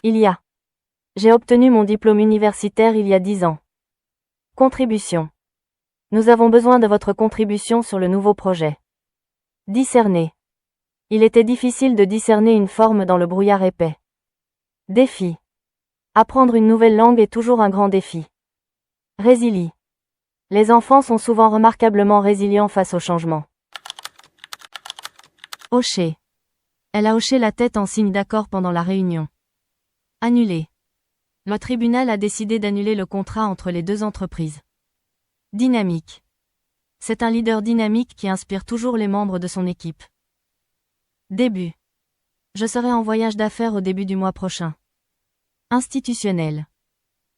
J'ai obtenu mon diplôme universitaire il y a 10 ans. Contribution. Nous avons besoin de votre contribution sur le nouveau projet. Discerner. Il était difficile de discerner une forme dans le brouillard épais. Défi. Apprendre une nouvelle langue est toujours un grand défi. Résilie. Les enfants sont souvent remarquablement résilients face au changement. Hocher. Elle a hoché la tête en signe d'accord pendant la réunion. Annuler. Le tribunal a décidé d'annuler le contrat entre les deux entreprises. Dynamique. C'est un leader dynamique qui inspire toujours les membres de son équipe. Début. Je serai en voyage d'affaires au début du mois prochain. Institutionnel.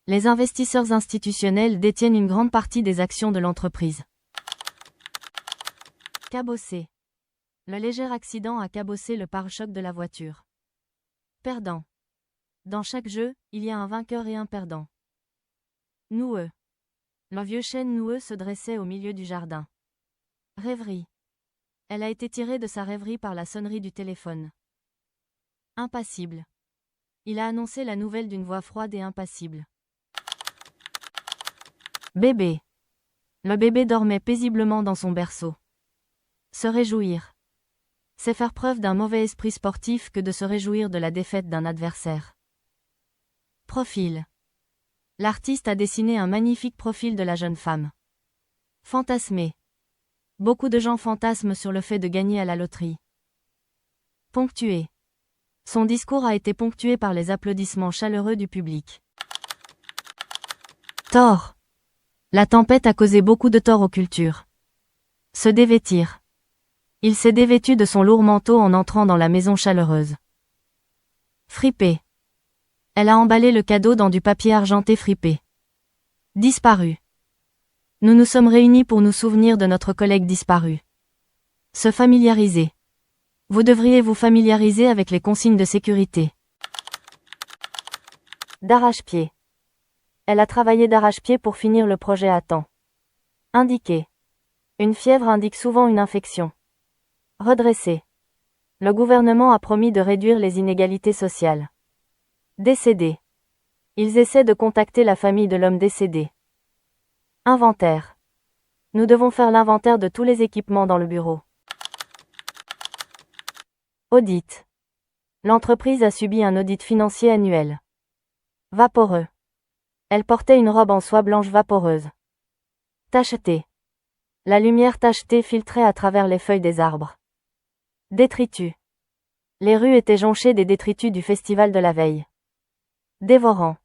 Les investisseurs institutionnels détiennent une grande partie des actions de l'entreprise. Cabossé. Le léger accident a cabossé le pare-choc de la voiture. Perdant. Dans chaque jeu, il y a un vainqueur et un perdant. Noueux. Le vieux chêne noueux se dressait au milieu du jardin. Rêverie. Elle a été tirée de sa rêverie par la sonnerie du téléphone. Impassible. Il a annoncé la nouvelle d'une voix froide et impassible. Bébé. Le bébé dormait paisiblement dans son berceau. Se réjouir. C'est faire preuve d'un mauvais esprit sportif que de se réjouir de la défaite d'un adversaire. Profil. L'artiste a dessiné un magnifique profil de la jeune femme. Fantasmer. Beaucoup de gens fantasment sur le fait de gagner à la loterie. Ponctuer. Son discours a été ponctué par les applaudissements chaleureux du public. Tort. La tempête a causé beaucoup de tort aux cultures. Se dévêtir. Il s'est dévêtu de son lourd manteau en entrant dans la maison chaleureuse. Friper. Elle a emballé le cadeau dans du papier argenté fripé. Disparu. Nous nous sommes réunis pour nous souvenir de notre collègue disparu. Se familiariser. Vous devriez vous familiariser avec les consignes de sécurité. D'arrache-pied. Elle a travaillé d'arrache-pied pour finir le projet à temps. Indiquer. Une fièvre indique souvent une infection. Redresser. Le gouvernement a promis de réduire les inégalités sociales. Décédé. Ils essaient de contacter la famille de l'homme décédé. Inventaire. Nous devons faire l'inventaire de tous les équipements dans le bureau. Audit. L'entreprise a subi un audit financier annuel. Vaporeux. Elle portait une robe en soie blanche vaporeuse. Tachetée. La lumière tachetée filtrait à travers les feuilles des arbres. Détritus. Les rues étaient jonchées des détritus du festival de la veille. Dévorant.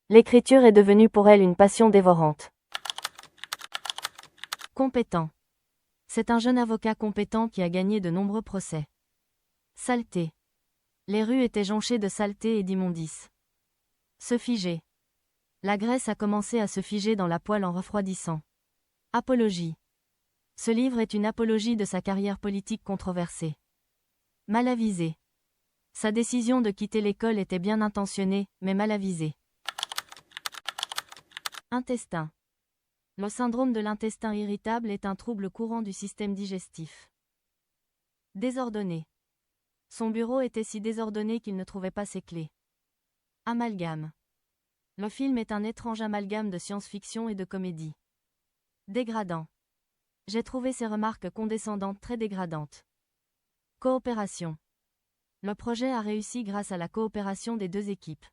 L'écriture est devenue pour elle une passion dévorante. Compétent. C'est un jeune avocat compétent qui a gagné de nombreux procès. Saleté. Les rues étaient jonchées de saleté et d'immondices. Se figer. La graisse a commencé à se figer dans la poêle en refroidissant. Apologie. Ce livre est une apologie de sa carrière politique controversée. Mal avisé. Sa décision de quitter l'école était bien intentionnée, mais mal avisée. Intestin. Le syndrome de l'intestin irritable est un trouble courant du système digestif. Désordonné. Son bureau était si désordonné qu'il ne trouvait pas ses clés. Amalgame. Le film est un étrange amalgame de science-fiction et de comédie. Dégradant. J'ai trouvé ces remarques condescendantes très dégradantes. Coopération. Le projet a réussi grâce à la coopération des deux équipes.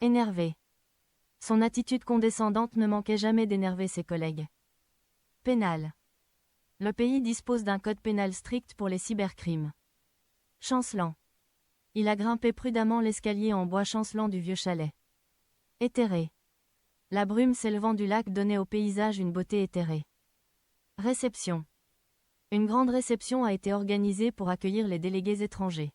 Énervé. Son attitude condescendante ne manquait jamais d'énerver ses collègues. Pénal. Le pays dispose d'un code pénal strict pour les cybercrimes. Chancelant. Il a grimpé prudemment l'escalier en bois chancelant du vieux chalet. Éthéré. La brume s'élevant du lac donnait au paysage une beauté éthérée. Réception. Une grande réception a été organisée pour accueillir les délégués étrangers.